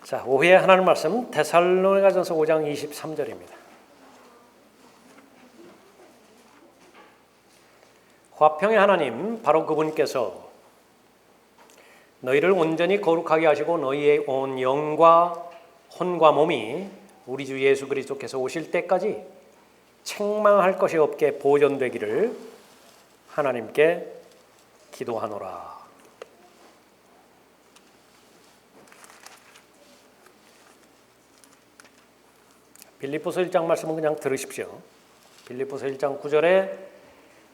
자, 오후에 하나님 말씀 데살로니가전서 5장 23절입니다. 화평의 하나님 바로 그분께서 너희를 온전히 거룩하게 하시고 너희의 온 영과 혼과 몸이 우리 주 예수 그리스도께서 오실 때까지 책망할 것이 없게 보존되기를 하나님께 기도하노라. 빌립보서 1장 말씀은 그냥 들으십시오. 빌립보서 1장 9절에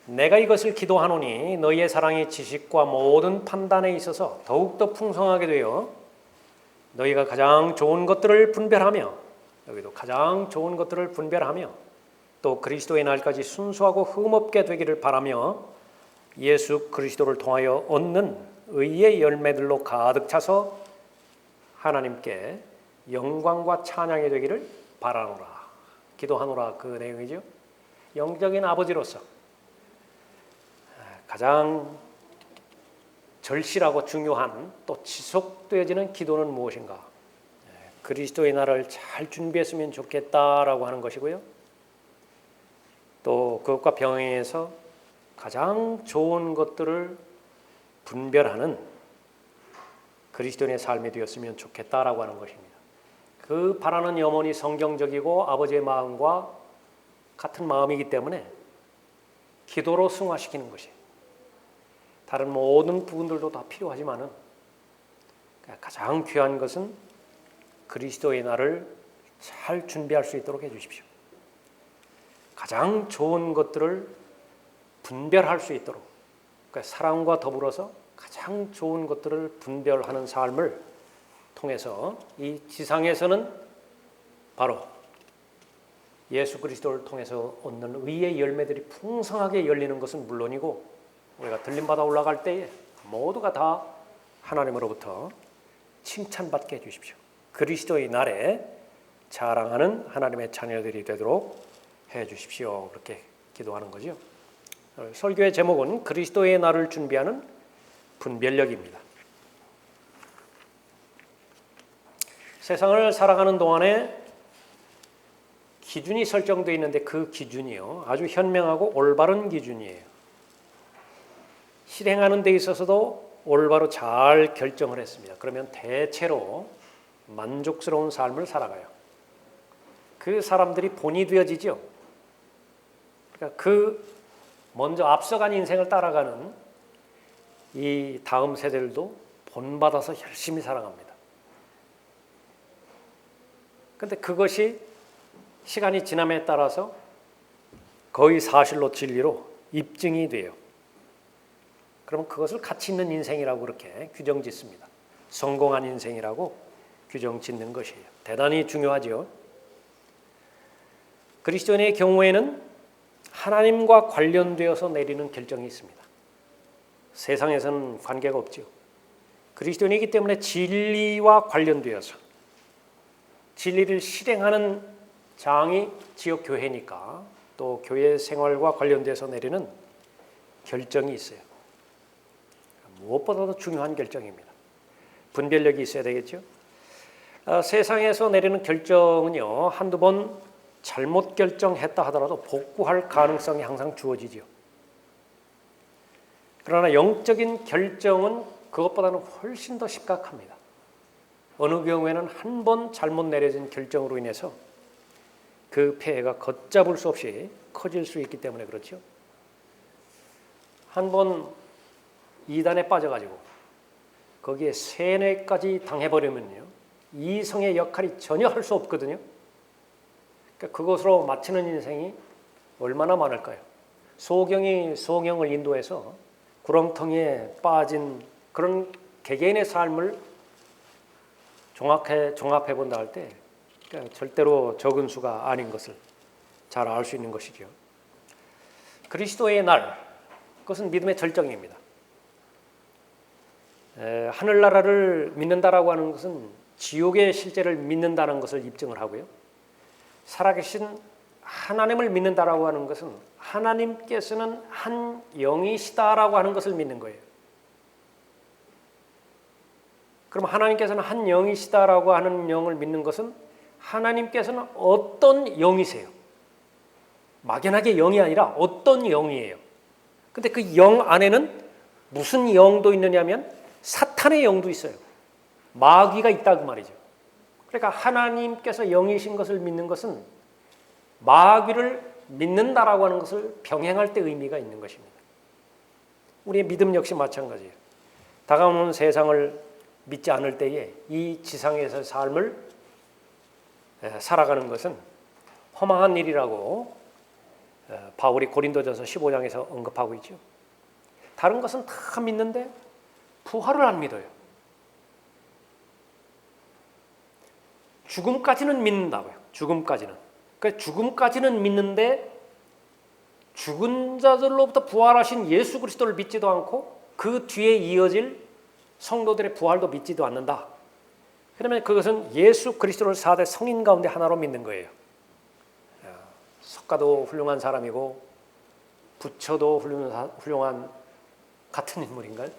내가 이것을 기도하노니 너희의 사랑이 지식과 모든 판단에 있어서 더욱더 풍성하게 되어 너희가 가장 좋은 것들을 분별하며, 여기도 가장 좋은 것들을 분별하며 또 그리스도의 날까지 순수하고 흠없게 되기를 바라며 예수 그리스도를 통하여 얻는 의의 열매들로 가득 차서 하나님께 영광과 찬양이 되기를 바라노라. 기도하노라, 그 내용이죠. 영적인 아버지로서 가장 절실하고 중요한 또 지속되어지는 기도는 무엇인가? 그리스도의 날을 잘 준비했으면 좋겠다라고 하는 것이고요. 또 그것과 병행해서 가장 좋은 것들을 분별하는 그리스도인의 삶이 되었으면 좋겠다라고 하는 것입니다. 그 바라는 염원이 성경적이고 아버지의 마음과 같은 마음이기 때문에 기도로 승화시키는 것이, 다른 모든 부분들도 다 필요하지만은 가장 귀한 것은 그리스도의 날을 잘 준비할 수 있도록 해주십시오. 가장 좋은 것들을 분별할 수 있도록, 그러니까 사랑과 더불어서 가장 좋은 것들을 분별하는 삶을 통해서 이 지상에서는 바로 예수 그리스도를 통해서 얻는 의의 열매들이 풍성하게 열리는 것은 물론이고, 우리가 들림받아 올라갈 때에 모두가 다 하나님으로부터 칭찬받게 해주십시오. 그리스도의 날에 자랑하는 하나님의 자녀들이 되도록 해주십시오. 그렇게 기도하는 거죠. 설교의 제목은 그리스도의 날을 준비하는 분별력입니다. 세상을 살아가는 동안에 기준이 설정되어 있는데 그 기준이요, 아주 현명하고 올바른 기준이에요. 실행하는 데 있어서도 올바로 잘 결정을 했습니다. 그러면 대체로 만족스러운 삶을 살아가요. 그 사람들이 본이 되어지죠. 그러니까 그 먼저 앞서간 인생을 따라가는 이 다음 세대들도 본받아서 열심히 살아갑니다. 그런데 그것이 시간이 지남에 따라서 거의 사실로 진리로 입증이 돼요. 그러면 그것을 가치 있는 인생이라고 그렇게 규정 짓습니다. 성공한 인생이라고 규정 짓는 것이에요. 대단히 중요하죠. 그리스도인의 경우에는 하나님과 관련되어서 내리는 결정이 있습니다. 세상에서는 관계가 없죠. 그리스도인이기 때문에 진리와 관련되어서 진리를 실행하는 장이 지역 교회니까 또 교회 생활과 관련돼서 내리는 결정이 있어요. 무엇보다도 중요한 결정입니다. 분별력이 있어야 되겠죠. 세상에서 내리는 결정은요, 한두 번 잘못 결정했다 하더라도 복구할 가능성이 항상 주어지죠. 그러나 영적인 결정은 그것보다는 훨씬 더 심각합니다. 어느 경우에는 한 번 잘못 내려진 결정으로 인해서 그 폐해가 걷잡을 수 없이 커질 수 있기 때문에 그렇죠. 한 번 이단에 빠져가지고 거기에 세뇌까지 당해버리면요, 이성의 역할이 전혀 할 수 없거든요. 그러니까 그것으로 마치는 인생이 얼마나 많을까요? 소경이 소경을 인도해서 구렁텅이에 빠진 그런 개개인의 삶을 종합해 본다 할 때 그러니까 절대로 적은 수가 아닌 것을 잘 알 수 있는 것이죠. 그리스도의 날, 그것은 믿음의 절정입니다. 하늘나라를 믿는다라고 하는 것은 지옥의 실제를 믿는다는 것을 입증을 하고요. 살아계신 하나님을 믿는다라고 하는 것은 하나님께서는 한 영이시다라고 하는 것을 믿는 거예요. 그럼 하나님께서는 한 영이시다라고 하는 영을 믿는 것은 하나님께서는 어떤 영이세요? 막연하게 영이 아니라 어떤 영이에요. 근데 그 영 안에는 무슨 영도 있느냐면 사탄의 영도 있어요. 마귀가 있다 그 말이죠. 그러니까 하나님께서 영이신 것을 믿는 것은 마귀를 믿는다라고 하는 것을 병행할 때 의미가 있는 것입니다. 우리의 믿음 역시 마찬가지예요. 다가오는 세상을 믿지 않을 때에 이 지상에서 삶을 살아가는 것은 허망한 일이라고 바울이 고린도전서 15장에서 언급하고 있죠. 다른 것은 다 믿는데 부활을 안 믿어요. 죽음까지는 믿는다고요. 죽음까지는. 그러니까 죽음까지는 믿는데 죽은 자들로부터 부활하신 예수 그리스도를 믿지도 않고 그 뒤에 이어질 성도들의 부활도 믿지도 않는다. 그러면 그것은 예수 그리스도를 4대 성인 가운데 하나로 믿는 거예요. 석가도 훌륭한 사람이고 부처도 훌륭한 같은 인물인가요?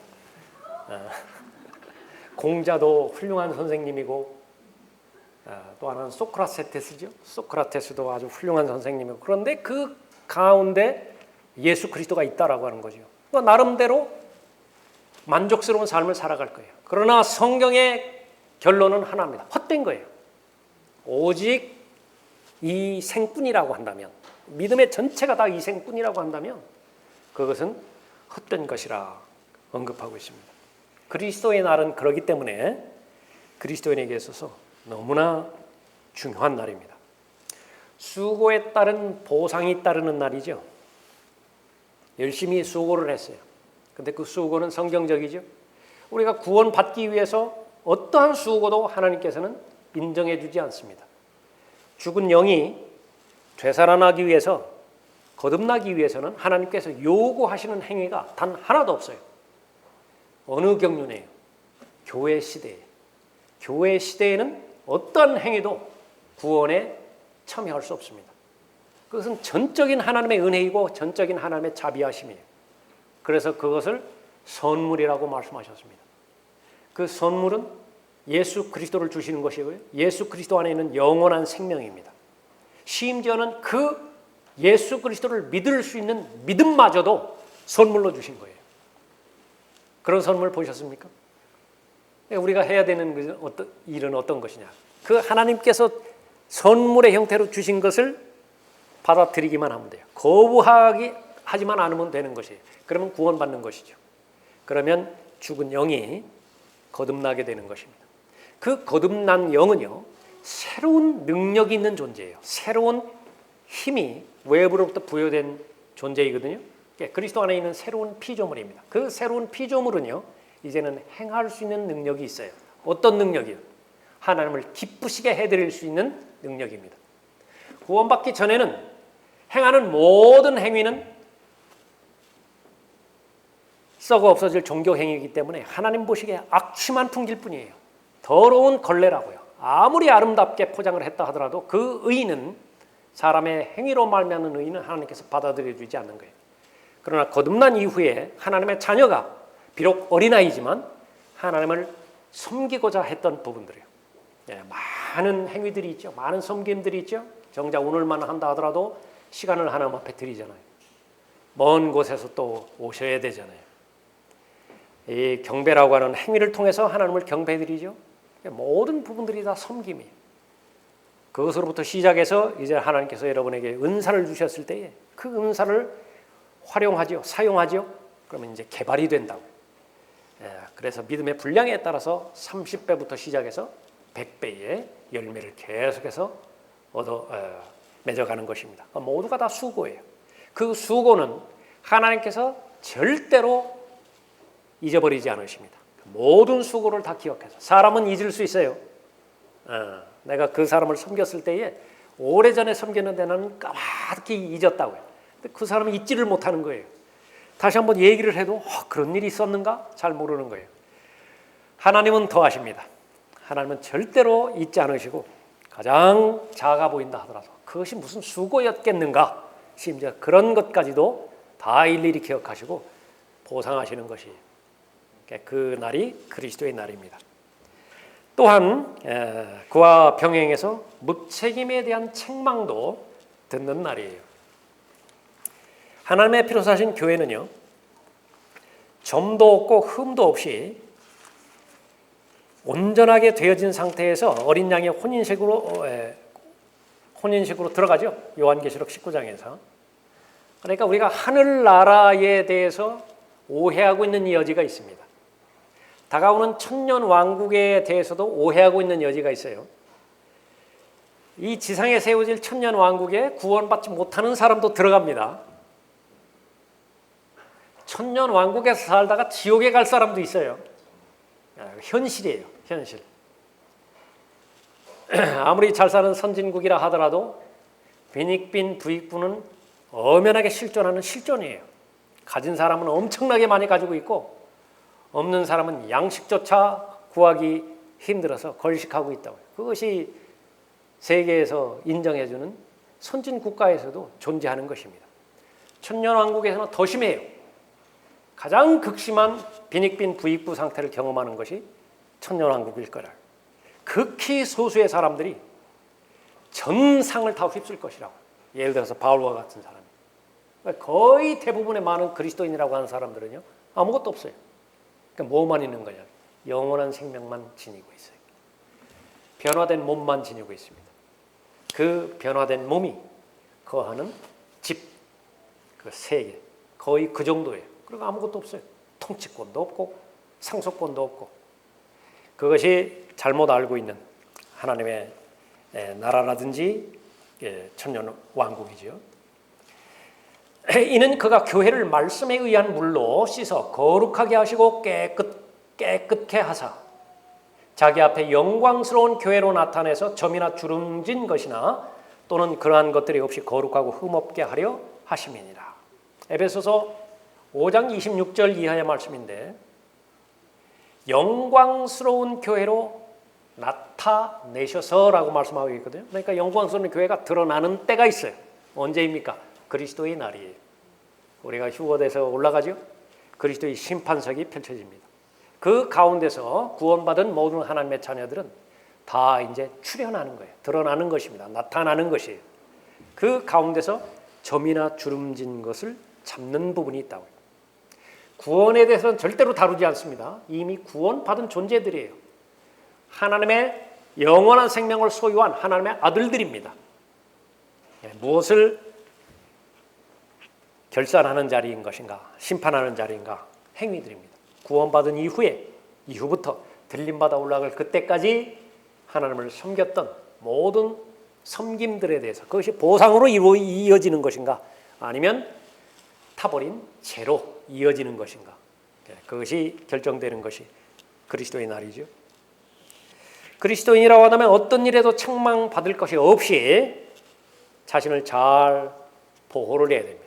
공자도 훌륭한 선생님이고 또 하나는 소크라테스죠. 소크라테스도 아주 훌륭한 선생님이고 그런데 그 가운데 예수 그리스도가 있다라고 하는 거죠. 그러니까 나름대로 만족스러운 삶을 살아갈 거예요. 그러나 성경의 결론은 하나입니다. 헛된 거예요. 오직 이 생뿐이라고 한다면, 믿음의 전체가 다 이 생뿐이라고 한다면 그것은 헛된 것이라 언급하고 있습니다. 그리스도의 날은 그러기 때문에 그리스도인에게 있어서 너무나 중요한 날입니다. 수고에 따른 보상이 따르는 날이죠. 열심히 수고를 했어요. 근데 그 수고는 성경적이죠. 우리가 구원받기 위해서 어떠한 수고도 하나님께서는 인정해 주지 않습니다. 죽은 영이 되살아나기 위해서, 거듭나기 위해서는 하나님께서 요구하시는 행위가 단 하나도 없어요. 어느 경륜이에요? 교회 시대에. 교회 시대에는 어떠한 행위도 구원에 참여할 수 없습니다. 그것은 전적인 하나님의 은혜이고 전적인 하나님의 자비하심이에요. 그래서 그것을 선물이라고 말씀하셨습니다. 그 선물은 예수 그리스도를 주시는 것이고요. 예수 그리스도 안에 있는 영원한 생명입니다. 심지어는 그 예수 그리스도를 믿을 수 있는 믿음마저도 선물로 주신 거예요. 그런 선물 보셨습니까? 우리가 해야 되는 일은 어떤 것이냐? 그 하나님께서 선물의 형태로 주신 것을 받아들이기만 하면 돼요. 하지만 않으면 되는 것이에요. 그러면 구원받는 것이죠. 그러면 죽은 영이 거듭나게 되는 것입니다. 그 거듭난 영은요, 새로운 능력이 있는 존재예요. 새로운 힘이 외부로부터 부여된 존재이거든요. 그리스도 안에 있는 새로운 피조물입니다. 그 새로운 피조물은요, 이제는 행할 수 있는 능력이 있어요. 어떤 능력이요? 하나님을 기쁘시게 해드릴 수 있는 능력입니다. 구원받기 전에는 행하는 모든 행위는 썩어 없어질 종교 행위이기 때문에 하나님 보시기에 악취만 풍길 뿐이에요. 더러운 걸레라고요. 아무리 아름답게 포장을 했다 하더라도 그 의는, 사람의 행위로 말미암는 의는 하나님께서 받아들여 주지 않는 거예요. 그러나 거듭난 이후에 하나님의 자녀가 비록 어린아이지만 하나님을 섬기고자 했던 부분들이에요. 많은 행위들이 있죠. 많은 섬김들이 있죠. 정작 오늘만 한다 하더라도 시간을 하나님 앞에 드리잖아요. 먼 곳에서 또 오셔야 되잖아요. 이 경배라고 하는 행위를 통해서 하나님을 경배드리죠. 모든 부분들이 다 섬김이에요. 그것으로부터 시작해서 이제 하나님께서 여러분에게 은사를 주셨을 때에 그 은사를 활용하죠. 사용하죠. 그러면 이제 개발이 된다고. 그래서 믿음의 분량에 따라서 30배부터 시작해서 100배의 열매를 계속해서 맺어가는 것입니다. 모두가 다 수고예요. 그 수고는 하나님께서 절대로 잊어버리지 않으십니다. 모든 수고를 다 기억해서. 사람은 잊을 수 있어요. 내가 그 사람을 섬겼을 때에 오래전에 섬겼는데 나는 까맣게 잊었다고요. 근데 그 사람은 잊지를 못하는 거예요. 다시 한번 얘기를 해도 그런 일이 있었는가? 잘 모르는 거예요. 하나님은 더 하십니다. 하나님은 절대로 잊지 않으시고 가장 작아 보인다 하더라도 그것이 무슨 수고였겠는가? 심지어 그런 것까지도 다 일일이 기억하시고 보상하시는 것이 그 날이 그리스도의 날입니다. 또한 그와 병행해서 무책임에 대한 책망도 듣는 날이에요. 하나님의 피로 사신 교회는요, 점도 없고 흠도 없이 온전하게 되어진 상태에서 어린 양의 혼인식으로 들어가죠. 요한계시록 19장에서. 그러니까 우리가 하늘나라에 대해서 오해하고 있는 여지가 있습니다. 다가오는 천년 왕국에 대해서도 오해하고 있는 여지가 있어요. 이 지상에 세워질 천년 왕국에 구원받지 못하는 사람도 들어갑니다. 천년 왕국에서 살다가 지옥에 갈 사람도 있어요. 현실이에요, 현실. 아무리 잘 사는 선진국이라 하더라도 빈익빈 부익부는 엄연하게 실존하는 실존이에요. 가진 사람은 엄청나게 많이 가지고 있고 없는 사람은 양식조차 구하기 힘들어서 걸식하고 있다고요. 그것이 세계에서 인정해주는 선진국가에서도 존재하는 것입니다. 천년왕국에서는 더 심해요. 가장 극심한 빈익빈 부익부 상태를 경험하는 것이 천년왕국일 거라. 극히 소수의 사람들이 전상을 다 휩쓸 것이라고. 예를 들어서 바울과 같은 사람이. 거의 대부분의 많은 그리스도인이라고 하는 사람들은요, 아무것도 없어요. 그러니까 뭐만 있는 거냐? 영원한 생명만 지니고 있어요. 변화된 몸만 지니고 있습니다. 그 변화된 몸이 거하는 집, 그 세계, 거의 그 정도예요. 그리고 아무것도 없어요. 통치권도 없고 상속권도 없고. 그것이 잘못 알고 있는 하나님의 나라라든지 천년 왕국이죠. 이는 그가 교회를 말씀에 의한 물로 씻어 거룩하게 하시고 깨끗게 하사 자기 앞에 영광스러운 교회로 나타내서 점이나 주름진 것이나 또는 그러한 것들이 없이 거룩하고 흠없게 하려 하심이니라. 에베소서 5장 26절 이하의 말씀인데, 영광스러운 교회로 나타내셔서라고 말씀하고 있거든요. 그러니까 영광스러운 교회가 드러나는 때가 있어요. 언제입니까? 그리스도의 날이에요. 우리가 휴거돼서 올라가죠. 그리스도의 심판석이 펼쳐집니다. 그 가운데서 구원받은 모든 하나님의 자녀들은 다 이제 출현하는 거예요. 드러나는 것입니다. 나타나는 것이에요. 그 가운데서 점이나 주름진 것을 잡는 부분이 있다고요. 구원에 대해서는 절대로 다루지 않습니다. 이미 구원받은 존재들이에요. 하나님의 영원한 생명을 소유한 하나님의 아들들입니다. 무엇을 결산하는 자리인 것인가, 심판하는 자리인가, 행위들입니다. 구원받은 이후부터 들림받아 올라갈 그때까지 하나님을 섬겼던 모든 섬김들에 대해서 그것이 보상으로 이어지는 것인가, 아니면 타버린 죄로 이어지는 것인가, 그것이 결정되는 것이 그리스도의 날이죠. 그리스도인이라고 하면 어떤 일에도 책망받을 것이 없이 자신을 잘 보호를 해야 됩니다.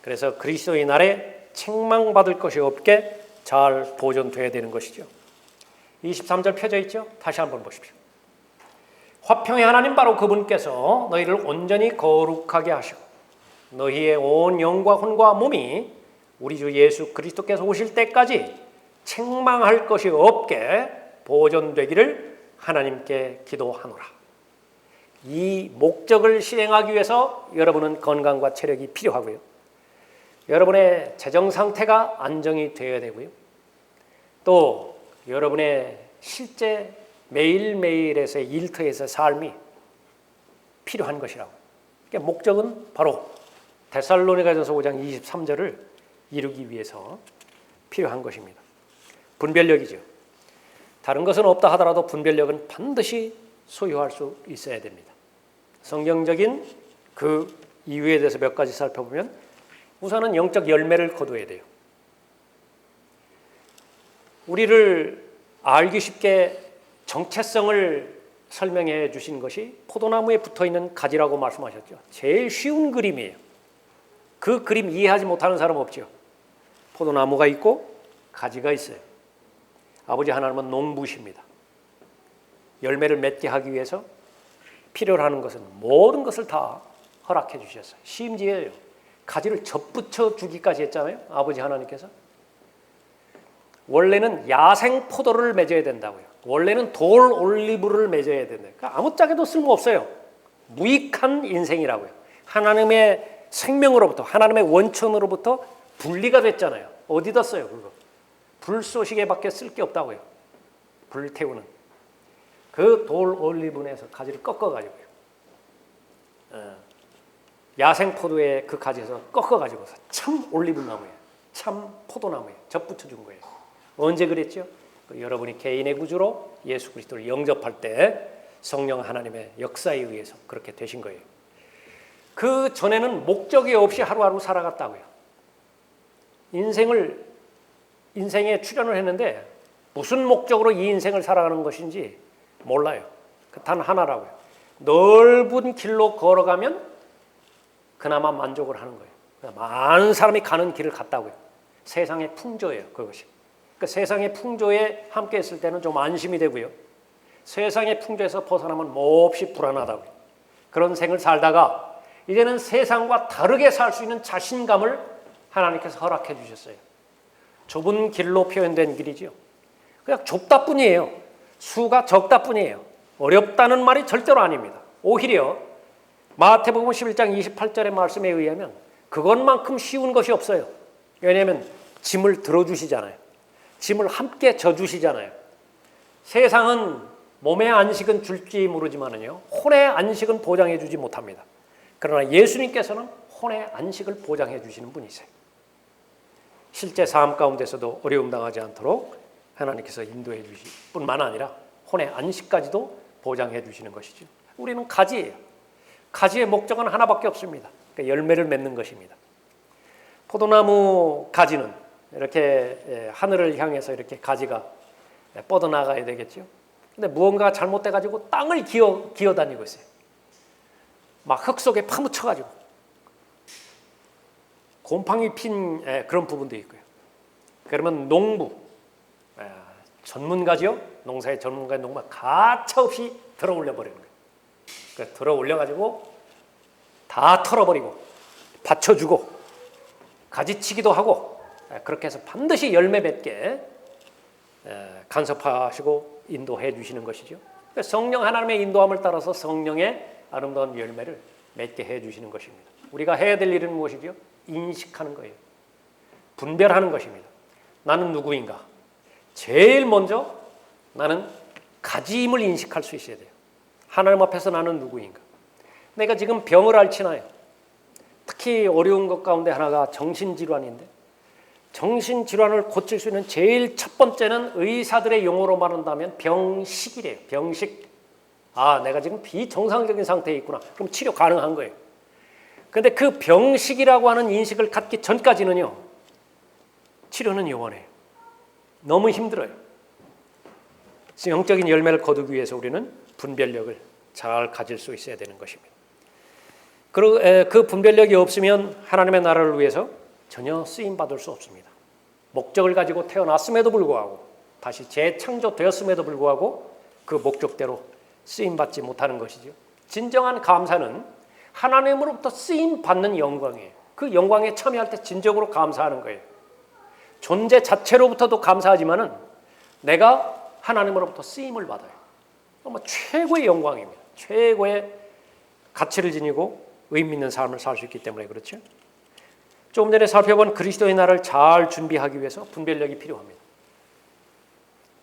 그래서 그리스도의 날에 책망받을 것이 없게 잘 보존돼야 되는 것이죠. 23절 펴져 있죠? 다시 한번 보십시오. 화평의 하나님 바로 그분께서 너희를 온전히 거룩하게 하시고 너희의 온 영과 혼과 몸이 우리 주 예수 그리스도께서 오실 때까지 책망할 것이 없게 보존되기를 하나님께 기도하노라. 이 목적을 실행하기 위해서 여러분은 건강과 체력이 필요하고요. 여러분의 재정 상태가 안정이 되어야 되고요. 또 여러분의 실제 매일매일에서의 일터에서의 삶이 필요한 것이라고. 그러니까 목적은 바로 데살로니가전서 5장 23절을 이루기 위해서 필요한 것입니다. 분별력이죠. 다른 것은 없다 하더라도 분별력은 반드시 소유할 수 있어야 됩니다. 성경적인 그 이유에 대해서 몇 가지 살펴보면 우선은 영적 열매를 거둬야 돼요. 우리를 알기 쉽게 정체성을 설명해 주신 것이 포도나무에 붙어있는 가지라고 말씀하셨죠. 제일 쉬운 그림이에요. 그 그림 이해하지 못하는 사람 없죠. 포도나무가 있고 가지가 있어요. 아버지 하나님은 농부십니다. 열매를 맺게 하기 위해서 필요로 하는 것은 모든 것을 다 허락해 주셨어요. 심지어요, 가지를 접붙여 주기까지 했잖아요. 아버지 하나님께서. 원래는 야생 포도를 맺어야 된다고요. 원래는 돌 올리브를 맺어야 된다. 그러니까 아무짝에도 쓸모없어요. 무익한 인생이라고요. 하나님의 생명으로부터, 하나님의 원천으로부터 분리가 됐잖아요. 어디다 써요 그거? 불쏘시개밖에 쓸 게 없다고요. 불태우는 그 돌 올리브에서 가지를 꺾어가지고요. 야생 포도의 그 가지에서 꺾어가지고서 참 올리브나무예요. 참 포도나무예요. 접붙여준 거예요. 언제 그랬죠? 여러분이 개인의 구주로 예수 그리스도를 영접할 때 성령 하나님의 역사에 의해서 그렇게 되신 거예요. 그 전에는 목적이 없이 하루하루 살아갔다고요. 인생에 출연을 했는데 무슨 목적으로 이 인생을 살아가는 것인지 몰라요. 단 하나라고요. 넓은 길로 걸어가면 그나마 만족을 하는 거예요. 많은 사람이 가는 길을 갔다고요. 세상의 풍조예요, 그것이. 그러니까 세상의 풍조에 함께 있을 때는 좀 안심이 되고요. 세상의 풍조에서 벗어나면 몹시 불안하다고요. 그런 생을 살다가 이제는 세상과 다르게 살 수 있는 자신감을 하나님께서 허락해 주셨어요. 좁은 길로 표현된 길이지요. 그냥 좁다 뿐이에요. 수가 적다 뿐이에요. 어렵다는 말이 절대로 아닙니다. 오히려 마태복음 11장 28절의 말씀에 의하면 그것만큼 쉬운 것이 없어요. 왜냐하면 짐을 들어주시잖아요. 짐을 함께 져주시잖아요. 세상은 몸의 안식은 줄지 모르지만은요, 혼의 안식은 보장해 주지 못합니다. 그러나 예수님께서는 혼의 안식을 보장해 주시는 분이세요. 실제 삶 가운데서도 어려움 당하지 않도록 하나님께서 인도해 주실 뿐만 아니라 혼의 안식까지도 보장해 주시는 것이죠. 우리는 가지예요. 가지의 목적은 하나밖에 없습니다. 그러니까 열매를 맺는 것입니다. 포도나무 가지는 이렇게 하늘을 향해서 이렇게 가지가 뻗어나가야 되겠죠. 근데 무언가 잘못돼 가지고 땅을 기어다니고 있어요. 막 흙 속에 파묻혀 가지고 곰팡이 핀 그런 부분도 있고요. 그러면 농부 전문가죠. 농사의 전문가의 농부가 가차없이 들어 올려 버리는 거예요. 그러니까 들어 올려 가지고 다 털어버리고 받쳐주고 가지치기도 하고 그렇게 해서 반드시 열매 맺게 간섭하시고 인도해 주시는 것이죠. 그러니까 성령 하나님의 인도함을 따라서 성령의 아름다운 열매를 맺게 해 주시는 것입니다. 우리가 해야 될 일은 무엇이죠? 인식하는 거예요. 분별하는 것입니다. 나는 누구인가? 제일 먼저 나는 가지임을 인식할 수 있어야 돼요. 하나님 앞에서 나는 누구인가? 내가 지금 병을 앓지나요? 특히 어려운 것 가운데 하나가 정신질환인데, 정신질환을 고칠 수 있는 제일 첫 번째는 의사들의 용어로 말한다면 병식이래요. 병식. 내가 지금 비정상적인 상태에 있구나. 그럼 치료 가능한 거예요. 그런데 그 병식이라고 하는 인식을 갖기 전까지는요, 치료는 영원해요. 너무 힘들어요. 영적인 열매를 거두기 위해서 우리는 분별력을 잘 가질 수 있어야 되는 것입니다. 그리고 그 분별력이 없으면 하나님의 나라를 위해서 전혀 쓰임받을 수 없습니다. 목적을 가지고 태어났음에도 불구하고 다시 재창조되었음에도 불구하고 그 목적대로 쓰임받지 못하는 것이죠. 진정한 감사는 하나님으로부터 쓰임받는 영광이에요. 그 영광에 참여할 때 진정으로 감사하는 거예요. 존재 자체로부터도 감사하지만은 내가 하나님으로부터 쓰임을 받아요. 정말 최고의 영광입니다. 최고의 가치를 지니고 의미 있는 삶을 살 수 있기 때문에 그렇죠. 조금 전에 살펴본 그리스도의 날을 잘 준비하기 위해서 분별력이 필요합니다.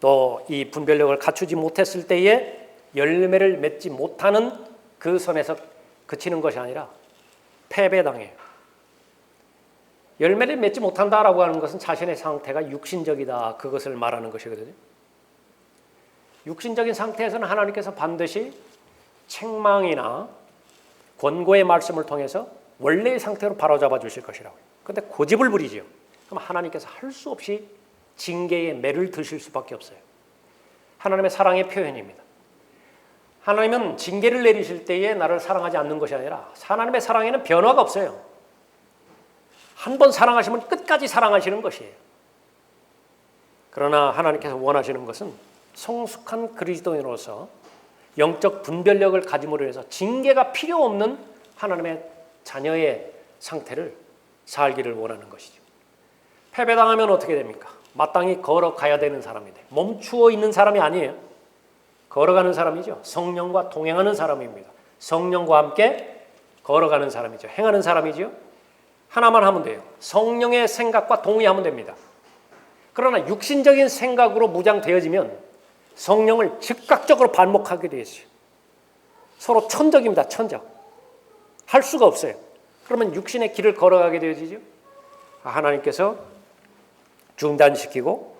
또 이 분별력을 갖추지 못했을 때에 열매를 맺지 못하는 그 선에서 그치는 것이 아니라 패배당해요. 열매를 맺지 못한다라고 하는 것은 자신의 상태가 육신적이다, 그것을 말하는 것이거든요. 육신적인 상태에서는 하나님께서 반드시 책망이나 권고의 말씀을 통해서 원래의 상태로 바로잡아 주실 것이라고요. 그런데 고집을 부리죠. 그럼 하나님께서 할 수 없이 징계의 매를 드실 수밖에 없어요. 하나님의 사랑의 표현입니다. 하나님은 징계를 내리실 때에 나를 사랑하지 않는 것이 아니라 하나님의 사랑에는 변화가 없어요. 한 번 사랑하시면 끝까지 사랑하시는 것이에요. 그러나 하나님께서 원하시는 것은 성숙한 그리스도인으로서 영적 분별력을 가짐으로 해서 징계가 필요 없는 하나님의 자녀의 상태를 살기를 원하는 것이죠. 패배당하면 어떻게 됩니까? 마땅히 걸어가야 되는 사람이 돼요. 멈추어 있는 사람이 아니에요. 걸어가는 사람이죠. 성령과 동행하는 사람입니다. 성령과 함께 걸어가는 사람이죠. 행하는 사람이죠. 하나만 하면 돼요. 성령의 생각과 동의하면 됩니다. 그러나 육신적인 생각으로 무장되어지면 성령을 즉각적으로 반목하게 되어 있어요. 서로 천적입니다. 천적. 할 수가 없어요. 그러면 육신의 길을 걸어가게 되어지죠. 하나님께서 중단시키고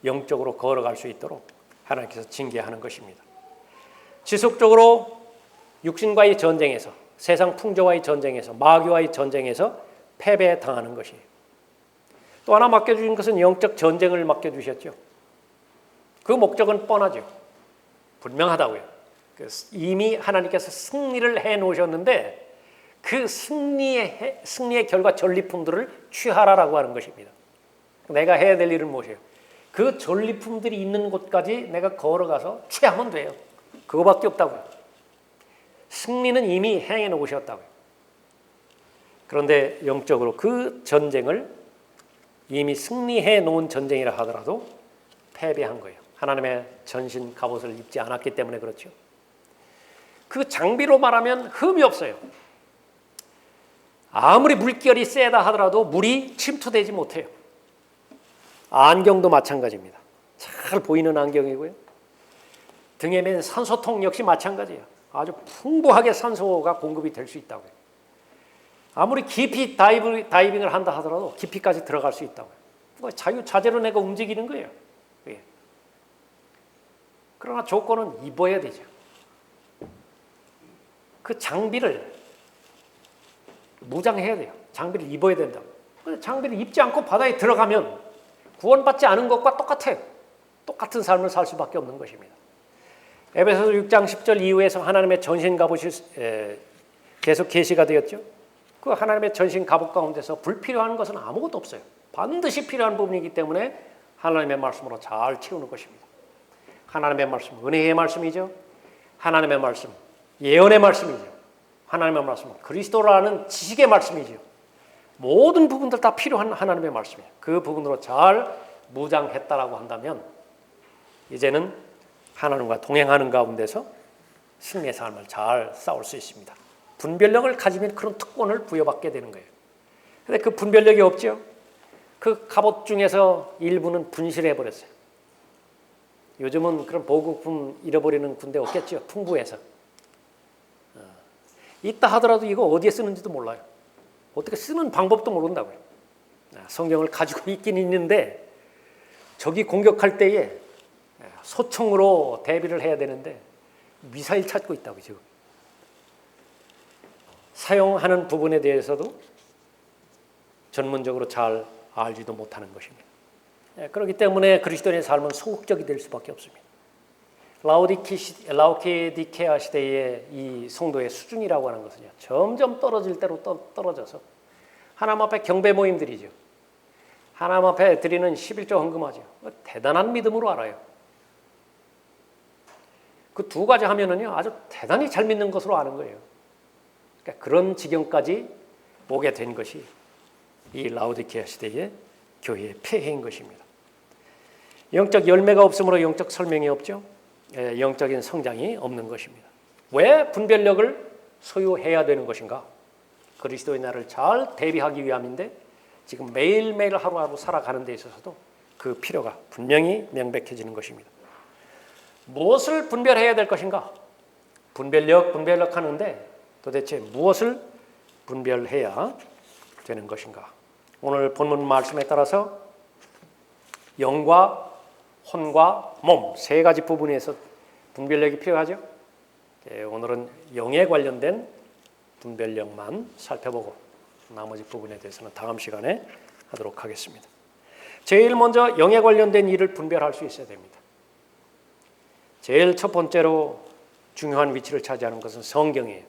영적으로 걸어갈 수 있도록 하나님께서 징계하는 것입니다. 지속적으로 육신과의 전쟁에서, 세상 풍조와의 전쟁에서, 마귀와의 전쟁에서 패배당하는 것이에요. 또 하나 맡겨주신 것은 영적 전쟁을 맡겨주셨죠. 그 목적은 뻔하죠. 분명하다고요. 이미 하나님께서 승리를 해놓으셨는데 그 승리의 결과 전리품들을 취하라라고 하는 것입니다. 내가 해야 될 일은 무엇이에요? 그 전리품들이 있는 곳까지 내가 걸어가서 취하면 돼요. 그거밖에 없다고요. 승리는 이미 행해 놓으셨다고요. 그런데 영적으로 그 전쟁을 이미 승리해 놓은 전쟁이라 하더라도 패배한 거예요. 하나님의 전신 갑옷을 입지 않았기 때문에 그렇죠. 그 장비로 말하면 흠이 없어요. 아무리 물결이 세다 하더라도 물이 침투되지 못해요. 안경도 마찬가지입니다. 잘 보이는 안경이고요. 등에 맨 산소통 역시 마찬가지예요. 아주 풍부하게 산소가 공급이 될 수 있다고요. 아무리 깊이 다이빙을 한다 하더라도 깊이까지 들어갈 수 있다고요. 자유자재로 내가 움직이는 거예요. 예. 그러나 조건은 입어야 되죠. 그 장비를 무장해야 돼요. 장비를 입어야 된다고. 장비를 입지 않고 바다에 들어가면 구원받지 않은 것과 똑같아요. 똑같은 삶을 살 수밖에 없는 것입니다. 에베소서 6장 10절 이후에서 하나님의 전신 갑옷이 계속 계시가 되었죠. 그 하나님의 전신 갑옷 가운데서 불필요한 것은 아무것도 없어요. 반드시 필요한 부분이기 때문에 하나님의 말씀으로 잘 채우는 것입니다. 하나님의 말씀, 은혜의 말씀이죠. 하나님의 말씀, 예언의 말씀이죠. 하나님의 말씀은 그리스도라는 지식의 말씀이죠. 모든 부분들 다 필요한 하나님의 말씀이에요. 그 부분으로 잘 무장했다라고 한다면 이제는 하나님과 동행하는 가운데서 승리의 삶을 잘 싸울 수 있습니다. 분별력을 가지면 그런 특권을 부여받게 되는 거예요. 그런데 그 분별력이 없죠. 그 갑옷 중에서 일부는 분실해버렸어요. 요즘은 그런 보급품 잃어버리는 군대 없겠죠. 풍부해서. 있다 하더라도 이거 어디에 쓰는지도 몰라요. 어떻게 쓰는 방법도 모른다고요. 성경을 가지고 있긴 있는데 적이 공격할 때에 소총으로 대비를 해야 되는데 미사일 찾고 있다고요. 지금. 사용하는 부분에 대해서도 전문적으로 잘 알지도 못하는 것입니다. 그렇기 때문에 그리스도인의 삶은 소극적이 될 수밖에 없습니다. 라오디케아 시대의 이 성도의 수준이라고 하는 것은요, 점점 떨어질 대로 떨어져서 하나님 앞에 경배 모임들이죠. 하나님 앞에 드리는 11조 헌금하죠. 대단한 믿음으로 알아요. 그 두 가지 하면은요, 아주 대단히 잘 믿는 것으로 아는 거예요. 그러니까 그런 지경까지 오게 된 것이 이 라오디케아 시대의 교회의 폐해인 것입니다. 영적 열매가 없으므로 영적 설명이 없죠. 영적인 성장이 없는 것입니다. 왜 분별력을 소유해야 되는 것인가? 그리스도의 날을 잘 대비하기 위함인데 지금 매일매일 하루하루 살아가는 데 있어서도 그 필요가 분명히 명백해지는 것입니다. 무엇을 분별해야 될 것인가? 분별력 하는데 도대체 무엇을 분별해야 되는 것인가? 오늘 본문 말씀에 따라서 영과 혼과 몸 세 가지 부분에서 분별력이 필요하죠. 오늘은 영에 관련된 분별력만 살펴보고 나머지 부분에 대해서는 다음 시간에 하도록 하겠습니다. 제일 먼저 영에 관련된 일을 분별할 수 있어야 됩니다. 제일 첫 번째로 중요한 위치를 차지하는 것은 성경이에요.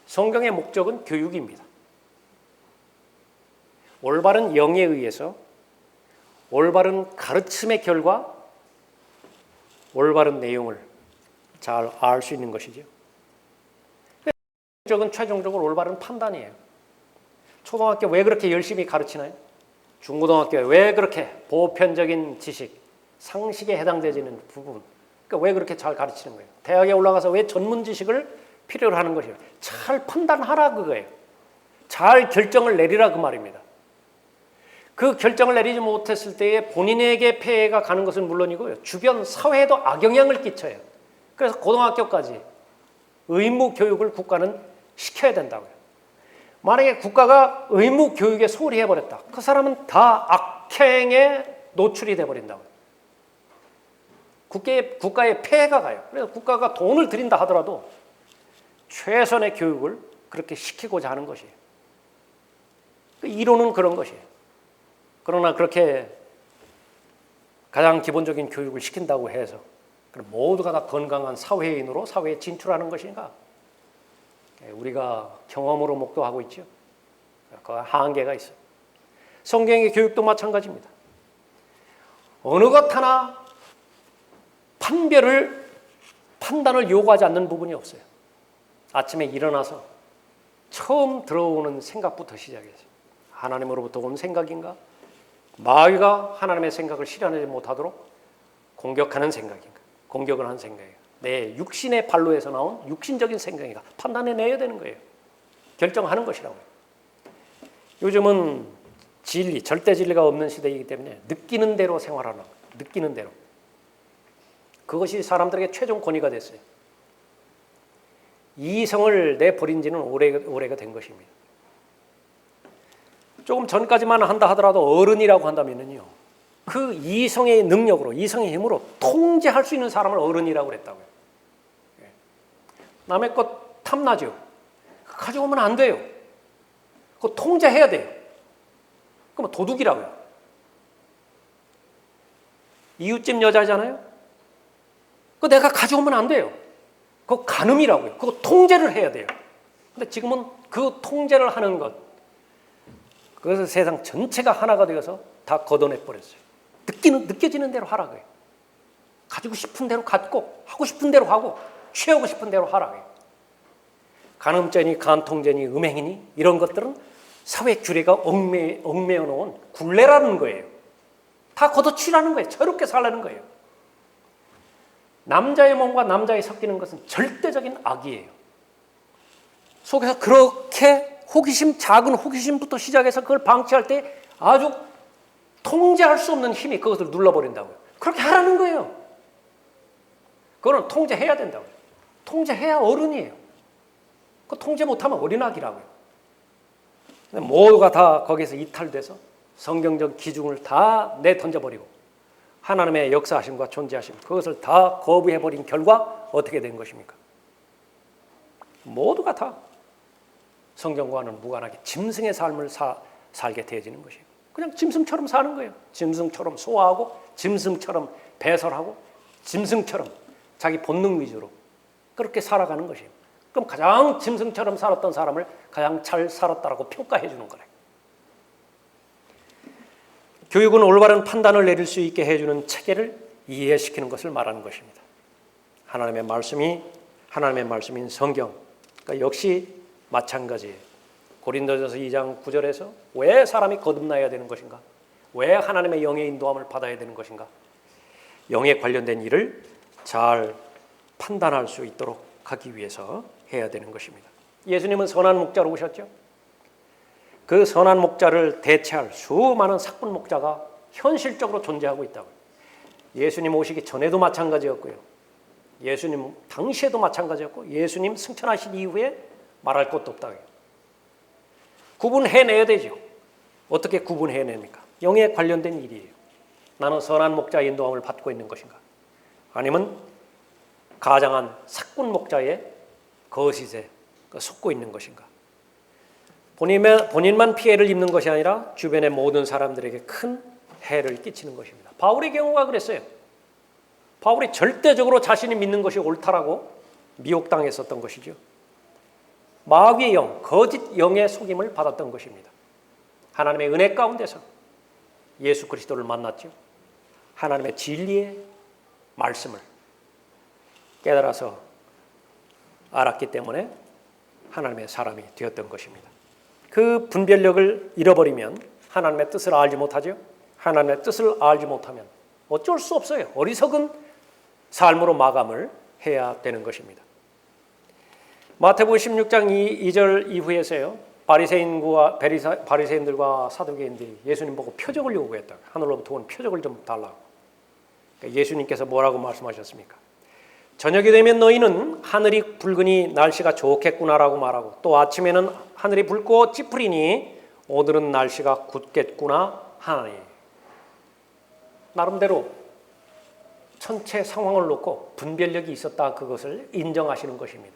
성경의 목적은 교육입니다. 올바른 영에 의해서 올바른 가르침의 결과 올바른 내용을 잘 알 수 있는 것이죠. 목적은 최종적으로 올바른 판단이에요. 초등학교 왜 그렇게 열심히 가르치나요? 중고등학교 왜 그렇게 보편적인 지식, 상식에 해당되지는 부분 그러니까 왜 그렇게 잘 가르치는 거예요? 대학에 올라가서 왜 전문 지식을 필요로 하는 것이에요? 잘 판단하라 그거예요. 잘 결정을 내리라 그 말입니다. 그 결정을 내리지 못했을 때에 본인에게 폐해가 가는 것은 물론이고요. 주변 사회에도 악영향을 끼쳐요. 그래서 고등학교까지 의무 교육을 국가는 시켜야 된다고요. 만약에 국가가 의무 교육에 소홀히 해버렸다. 그 사람은 다 악행에 노출이 돼버린다고요. 국가에 폐해가 가요. 그래서 국가가 돈을 들인다 하더라도 최선의 교육을 그렇게 시키고자 하는 것이에요. 그 이론은 그런 것이에요. 그러나 그렇게 가장 기본적인 교육을 시킨다고 해서 그럼 모두가 다 건강한 사회인으로 사회에 진출하는 것인가? 우리가 경험으로 목도하고 있죠. 그 한계가 있어요. 성경의 교육도 마찬가지입니다. 어느 것 하나 판단을 요구하지 않는 부분이 없어요. 아침에 일어나서 처음 들어오는 생각부터 시작해서 하나님으로부터 온 생각인가? 마귀가 하나님의 생각을 실현하지 못하도록 공격하는 생각인가? 공격을 하는 생각인가? 내 육신의 발로에서 나온 육신적인 생각인가? 판단해내야 되는 거예요. 결정하는 것이라고요. 요즘은 진리, 절대 진리가 없는 시대이기 때문에 느끼는 대로 생활하는 거예요. 느끼는 대로. 그것이 사람들에게 최종 권위가 됐어요. 이성을 내버린 지는 오래가 된 것입니다. 조금 전까지만 한다 하더라도 어른이라고 한다면요, 그 이성의 능력으로, 이성의 힘으로 통제할 수 있는 사람을 어른이라고 그랬다고요. 남의 것 탐나죠. 가져오면 안 돼요. 그거 통제해야 돼요. 그럼 도둑이라고요. 이웃집 여자잖아요. 그거 내가 가져오면 안 돼요. 그거 간음이라고요. 그거 통제를 해야 돼요. 근데 지금은 그 통제를 하는 것, 그래서 세상 전체가 하나가 되어서 다 걷어내버렸어요. 느껴지는 대로 하라고요. 가지고 싶은 대로 갖고, 하고 싶은 대로 하고, 취하고 싶은 대로 하라고요. 간음죄니 간통죄니 음행이니 이런 것들은 사회 규례가 얽매여 놓은 굴레라는 거예요. 다 걷어치라는 거예요. 자유롭게 살라는 거예요. 남자의 몸과 남자의 섞이는 것은 절대적인 악이에요. 속에서 그렇게 작은 호기심부터 시작해서 그걸 방치할 때 아주 통제할 수 없는 힘이 그것을 눌러버린다고요. 그렇게 하라는 거예요. 그거는 통제해야 된다고요. 통제해야 어른이에요. 그 통제 못하면 어린아기라고요. 근데 모두가 다 거기서 이탈돼서 성경적 기준을 다 내던져버리고 하나님의 역사하심과 존재하심, 그것을 다 거부해버린 결과 어떻게 된 것입니까? 모두가 다 성경과는 무관하게 짐승의 삶을 살게 되어지는 것이에요. 그냥 짐승처럼 사는 거예요. 짐승처럼 소화하고, 짐승처럼 배설하고, 짐승처럼 자기 본능 위주로 그렇게 살아가는 것이에요. 그럼 가장 짐승처럼 살았던 사람을 가장 잘 살았다라고 평가해 주는 거예요. 교육은 올바른 판단을 내릴 수 있게 해주는 체계를 이해시키는 것을 말하는 것입니다. 하나님의 말씀인 성경, 그러니까 역시 마찬가지예요. 고린도전서 2장 9절에서 왜 사람이 거듭나야 되는 것인가? 왜 하나님의 영의 인도함을 받아야 되는 것인가? 영에 관련된 일을 잘 판단할 수 있도록 하기 위해서 해야 되는 것입니다. 예수님은 선한 목자로 오셨죠? 그 선한 목자를 대체할 수많은 삭군 목자가 현실적으로 존재하고 있다고요. 예수님 오시기 전에도 마찬가지였고요. 예수님 당시에도 마찬가지였고, 예수님 승천하신 이후에 말할 것도 없다고요. 구분해내야 되죠. 어떻게 구분해냅니까? 영에 관련된 일이에요. 나는 선한 목자의 인도함을 받고 있는 것인가? 아니면 가장한 삭군 목자의 거짓에 속고 있는 것인가? 본인만 피해를 입는 것이 아니라 주변의 모든 사람들에게 큰 해를 끼치는 것입니다. 바울의 경우가 그랬어요. 바울이 절대적으로 자신이 믿는 것이 옳다라고 미혹당했었던 것이죠. 마귀의 영, 거짓 영의 속임을 받았던 것입니다. 하나님의 은혜 가운데서 예수 그리스도를 만났죠. 하나님의 진리의 말씀을 깨달아서 알았기 때문에 하나님의 사람이 되었던 것입니다. 그 분별력을 잃어버리면 하나님의 뜻을 알지 못하죠. 하나님의 뜻을 알지 못하면 어쩔 수 없어요. 어리석은 삶으로 마감을 해야 되는 것입니다. 마태복음 16장 2절 이후에서요. 바리새인들과 사두개인들이 예수님 보고 표적을 요구했다. 하늘로부터 온 표적을 좀 달라고. 그러니까 예수님께서 뭐라고 말씀하셨습니까? 저녁이 되면 너희는 하늘이 붉으니 날씨가 좋겠구나라고 말하고, 또 아침에는 하늘이 붉고 찌푸리니 오늘은 날씨가 굳겠구나 하나니. 나름대로 전체 상황을 놓고 분별력이 있었다, 그것을 인정하시는 것입니다.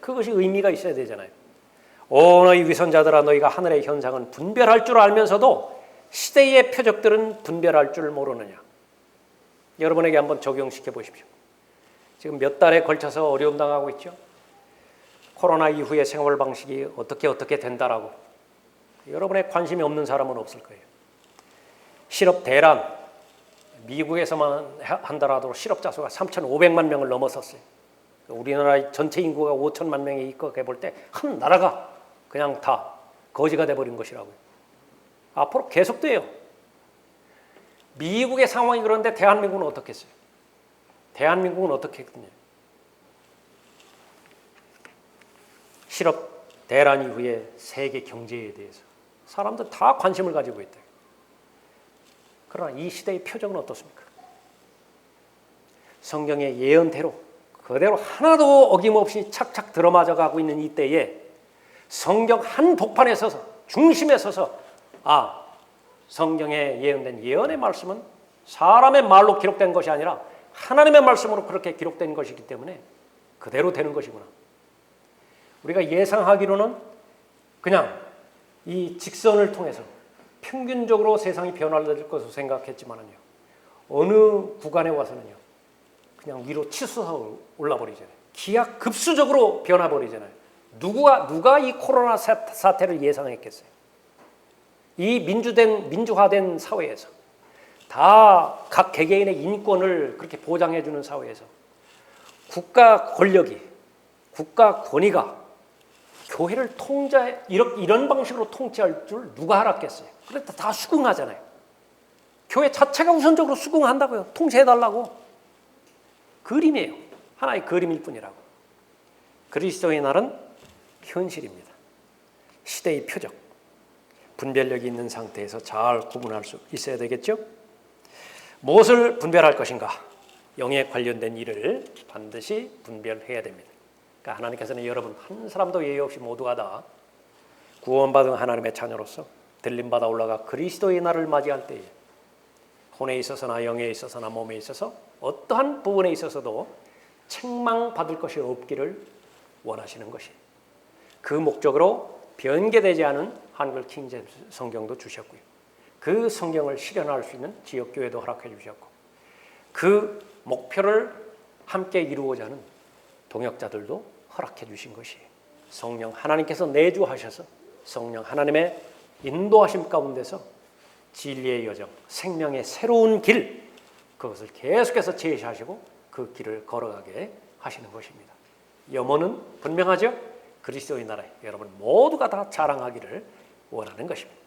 그것이 의미가 있어야 되잖아요. 오 너희 위선자들아, 너희가 하늘의 현상은 분별할 줄 알면서도 시대의 표적들은 분별할 줄 모르느냐. 여러분에게 한번 적용시켜 보십시오. 지금 몇 달에 걸쳐서 어려움 당하고 있죠. 코로나 이후의 생활 방식이 어떻게 된다라고. 여러분의 관심이 없는 사람은 없을 거예요. 실업 대란, 미국에서만 한다라도 실업자 수가 3,500만 명을 넘어섰어요. 우리나라 전체 인구가 5천만 명에 입각해 볼 때 한 나라가 그냥 다 거지가 돼버린 것이라고요. 앞으로 계속돼요. 미국의 상황이 그런데 대한민국은 어떻겠어요? 대한민국은 어떻게 했느냐? 실업 대란 이후에 세계 경제에 대해서 사람들 다 관심을 가지고 있다. 그러나 이 시대의 표적은 어떻습니까? 성경의 예언대로 그대로 하나도 어김없이 착착 들어맞아 가고 있는 이때에 성경 한 복판에 서서, 중심에 서서, 성경에 예언된 예언의 말씀은 사람의 말로 기록된 것이 아니라 하나님의 말씀으로 그렇게 기록된 것이기 때문에 그대로 되는 것이구나. 우리가 예상하기로는 그냥 이 직선을 통해서 평균적으로 세상이 변화될 것으로 생각했지만은요, 어느 구간에 와서는요 그냥 위로 치솟아 올라버리잖아요. 기하급수적으로 변화버리잖아요. 누가 이 코로나 사태를 예상했겠어요? 이 민주화된 사회에서, 다 각 개개인의 인권을 그렇게 보장해주는 사회에서 국가 권력이, 국가 권위가 교회를 이런 방식으로 통치할 줄 누가 알았겠어요? 그래도 다 수긍하잖아요. 교회 자체가 우선적으로 수긍한다고요. 통치해달라고. 그림이에요. 하나의 그림일 뿐이라고. 그리스도의 날은 현실입니다. 시대의 표적. 분별력이 있는 상태에서 잘 구분할 수 있어야 되겠죠? 무엇을 분별할 것인가? 영에 관련된 일을 반드시 분별해야 됩니다. 그러니까 하나님께서는 여러분 한 사람도 예외 없이 모두가 다 구원받은 하나님의 자녀로서 들림받아 올라가 그리스도의 날을 맞이할 때에 혼에 있어서나 영에 있어서나 몸에 있어서 어떠한 부분에 있어서도 책망받을 것이 없기를 원하시는 것이, 그 목적으로 변개되지 않은 한글 킹제임스 성경도 주셨고요. 그 성경을 실현할 수 있는 지역교회도 허락해 주셨고, 그 목표를 함께 이루고자 하는 동역자들도 허락해 주신 것이 성령 하나님께서 내주하셔서 성령 하나님의 인도하심 가운데서 진리의 여정, 생명의 새로운 길, 그것을 계속해서 제시하시고 그 길을 걸어가게 하시는 것입니다. 염원은 분명하죠? 그리스도의 나라에 여러분 모두가 다 자랑하기를 원하는 것입니다.